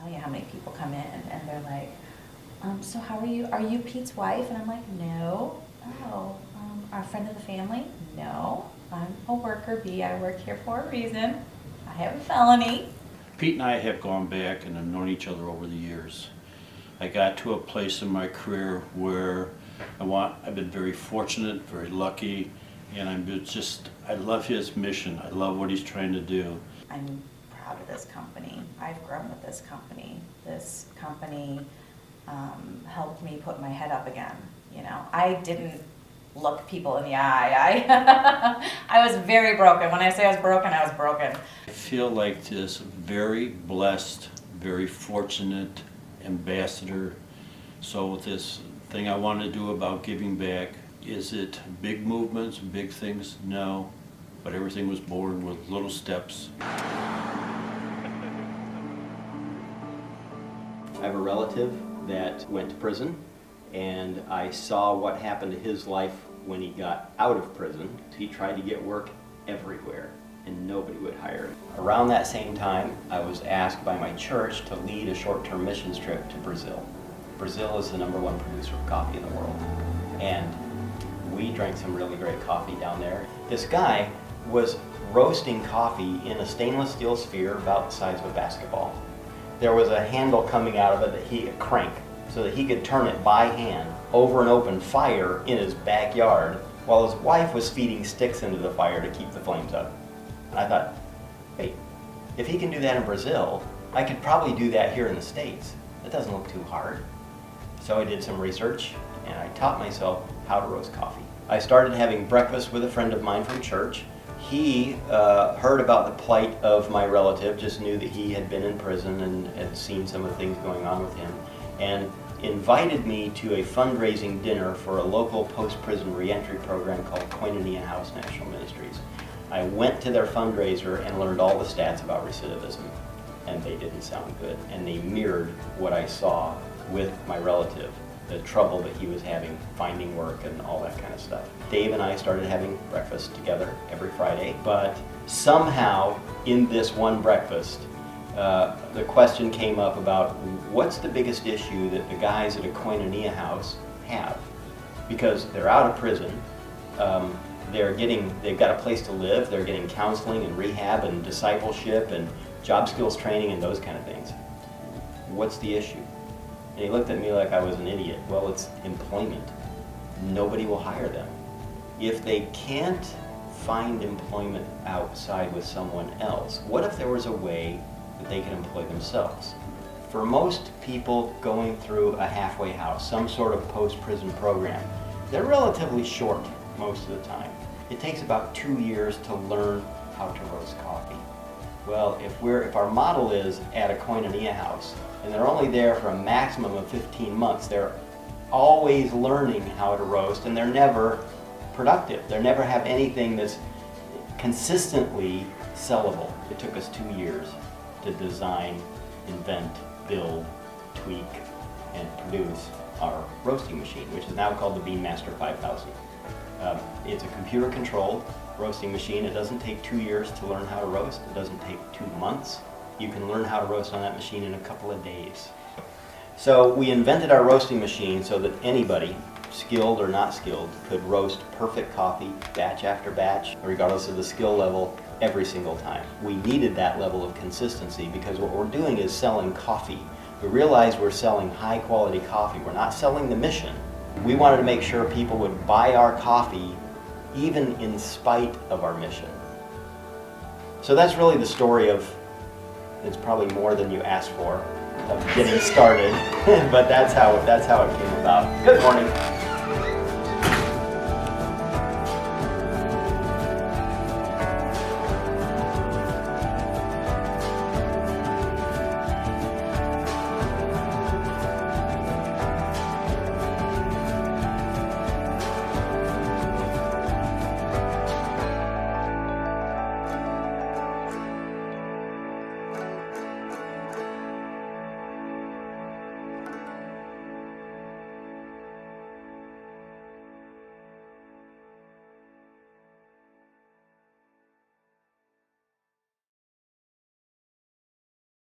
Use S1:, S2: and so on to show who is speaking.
S1: tell you how many people come in and they're like, so how are you? Are you Pete's wife? And I'm like, no. Oh, our friend of the family? No. I'm a worker bee. I work here for a reason. I have a felony.
S2: Pete and I have gone back and have known each other over the years. I got to a place in my career where I've been very fortunate, very lucky, and I love his mission. I love what he's trying to do.
S1: I'm proud of this company. I've grown with this company. This company helped me put my head up again. You know, I didn't look people in the eye. I was very broken. When I say I was broken, I was broken.
S2: I feel like this very blessed, very fortunate ambassador. So this thing I want to do about giving back, is it big movements, big things? No, but everything was born with little steps.
S3: I have a relative that went to prison, and I saw what happened to his life when he got out of prison. He tried to get work everywhere, and nobody would hire him. Around that same time, I was asked by my church to lead a short-term missions trip to Brazil. Brazil is the #1 producer of coffee in the world, and we drank some really great coffee down there. This guy was roasting coffee in a stainless steel sphere about the size of a basketball. There was a handle coming out of it that he could crank so that he could turn it by hand over an open fire in his backyard while his wife was feeding sticks into the fire to keep the flames up. And I thought, hey, if he can do that in Brazil, I could probably do that here in the States. That doesn't look too hard. So I did some research and I taught myself how to roast coffee. I started having breakfast with a friend of mine from church. He heard about the plight of my relative, just knew that he had been in prison and had seen some of the things going on with him, and invited me to a fundraising dinner for a local post-prison reentry program called Koinonia House National Ministries. I went to their fundraiser and learned all the stats about recidivism, and they didn't sound good, and they mirrored what I saw with my relative, the trouble that he was having finding work and all that kind of stuff. Dave and I started having breakfast together every Friday, but somehow in this one breakfast, the question came up about what's the biggest issue that the guys at a Koinonia house have? Because they're out of prison, they've got a place to live, they're getting counseling and rehab and discipleship and job skills training and those kind of things. What's the issue? And he looked at me like I was an idiot. Well, it's employment. Nobody will hire them. If they can't find employment outside with someone else, what if there was a way that they could employ themselves? For most people going through a halfway house, some sort of post-prison program, they're relatively short most of the time. It takes about 2 years to learn how to roast coffee. Well, if our model is at a Koinonia house, and they're only there for a maximum of 15 months, they're always learning how to roast, and they're never productive. They never have anything that's consistently sellable. It took us 2 years to design, invent, build, tweak, and produce our roasting machine, which is now called the Beanmaster 5000. It's a computer-controlled roasting machine. It doesn't take 2 years to learn how to roast. It doesn't take 2 months. You can learn how to roast on that machine in a couple of days. So we invented our roasting machine so that anybody, skilled or not skilled, could roast perfect coffee batch after batch, regardless of the skill level, every single time. We needed that level of consistency because what we're doing is selling coffee. We realized we're selling high quality coffee. We're not selling the mission. We wanted to make sure people would buy our coffee even in spite of our mission. So that's really the story of, it's probably more than you asked for, of getting started, but that's how it came about. Good morning.